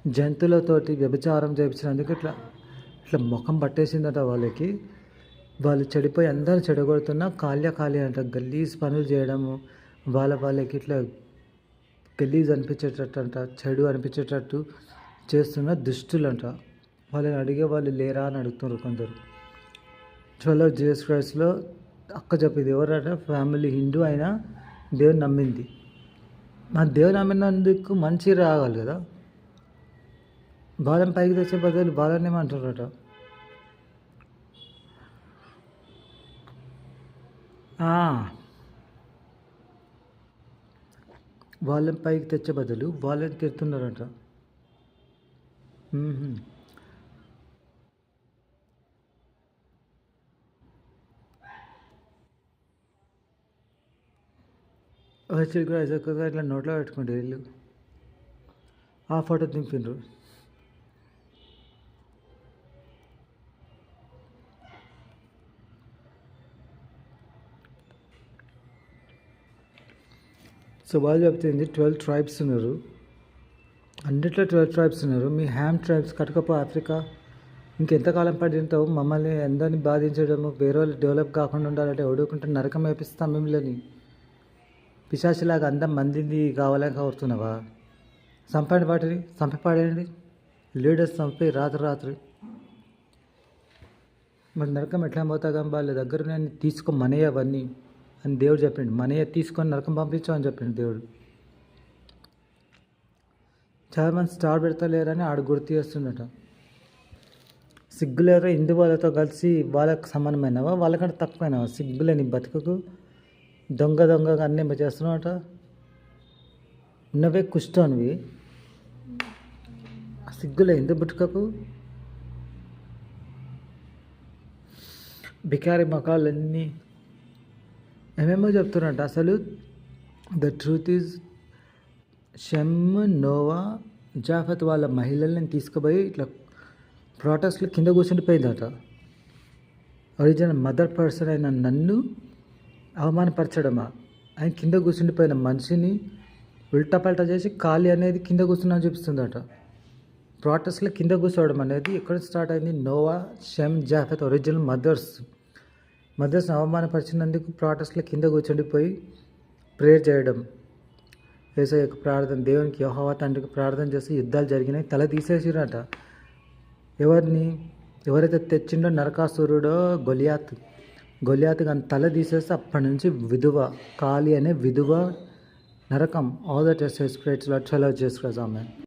జంతువులతోటి వ్యభిచారం చేయించినందుకు ఇట్లా ఇట్లా ముఖం పట్టేసిందట వాళ్ళకి. వాళ్ళు చెడిపోయి అందరూ చెడగొడుతున్నా ఖాళీ అంట. గలీజ్ పనులు చేయడము, వాళ్ళకి ఇట్లా గలీజ్ అనిపించేటట్టు అంట, చెడు అనిపించేటట్టు చేస్తున్న దుష్టులంట. వాళ్ళని అడిగే వాళ్ళు లేరా అని అడుగుతున్నారు కొందరు. చలో జీసస్ క్రైస్ట్లో అక్క చెప్పింది ఎవరంట, ఫ్యామిలీ హిందూ అయినా దేవుని నమ్మింది. మన దేవుని నమ్మినందుకు మంచి రాగాలి కదా. వాళ్ళని పైకి తెచ్చే బదులు వాళ్ళని ఏమంటారట, వాళ్ళని పైకి తెచ్చే బదులు వాళ్ళని తిడుతున్నారట. వచ్చి కూడా ఇట్లా నోట్లో పెట్టుకుంటే వీళ్ళు ఆ ఫోటో దింపిండ్రు. సో వాళ్ళు చెప్తుంది 12 ట్రైబ్స్ ఉన్నారు, అన్నిట్లో 12 ట్రైబ్స్ ఉన్నారు. మీ హ్యామ్ ట్రైబ్స్ కట్టుకపో ఆఫ్రికా, ఇంకెంతకాలం పడి ఉంటావు మమ్మల్ని అందరినీ బాధించడము, వేరే వాళ్ళు డెవలప్ కాకుండా ఉండాలంటే ఒడుకుంటే నరకం వేపిస్తాం మిమ్మల్ని. పిశాచిలాగా అందం మందిని కావాలని కోరుతున్నావా? చంపండి, వాటిని చంపిపాడేయండి, లీడర్స్ చంపి రాత్రి. మరి నరకం ఎట్లా పోతాగా? వాళ్ళ దగ్గర నేను తీసుకోమనే అవన్నీ అని దేవుడు చెప్పిండు. మనయ్య తీసుకొని నరకం పంపించామని చెప్పిండు దేవుడు. చాలామంది స్టార్ పెడతలేరని ఆడు గుర్తు చేస్తుండట. సిగ్గులేరా హిందూ వాళ్ళతో కలిసి వాళ్ళకు సమానమైనవా, వాళ్ళకంటే తక్కువైనవా? సిగ్గులేని బతుకుకు దొంగగా అన్నీ చేస్తున్నావట. ఉన్నవే కుష్టానివి, సిగ్గులే హిందూ బుట్టుకకు. బికారి మకాలన్నీ ఏమేమో చెప్తున్నారంట. అసలు the truth is Shem, Noah, Japheth వాళ్ళ మహిళల్ని తీసుకుపోయి ఇట్లా ప్రొటెస్ట్లో కింద కూర్చుండిపోయిందట. ఒరిజినల్ మదర్ పర్సన్ అయిన నన్ను అవమానపరచడమా? ఆయన కింద కూర్చుండిపోయిన మనిషిని ఉల్టాపల్టా చేసి ఖాళీ అనేది కింద కూర్చున్నా చూపిస్తుందట. ప్రొటెస్ట్లో కింద కూర్చోవడం అనేది ఎక్కడ స్టార్ట్ అయింది? నోవా, షెమ్, జాఫెత్ ఒరిజినల్ మదర్స్ని అవమానపరిచినందుకు ప్రొటెస్ట్లో కింద కూర్చుండిపోయి ప్రేయర్ చేయడం, యేసయ్యకు ప్రార్థన, దేవునికి యెహోవా తండ్రికి ప్రార్థన చేసి యుద్ధాలు జరిగినాయి. తల తీసేసిరట. ఎవరైతే తెచ్చిండో నరకాసురుడో గొలియాత్ కానీ తల తీసేస్తే అప్పటి నుంచి కాళీ అనే విధువ నరకం. ఆల్ దట్ ఎస్ స్పిరిట్స్ చలో చేసుకురా ఆమె.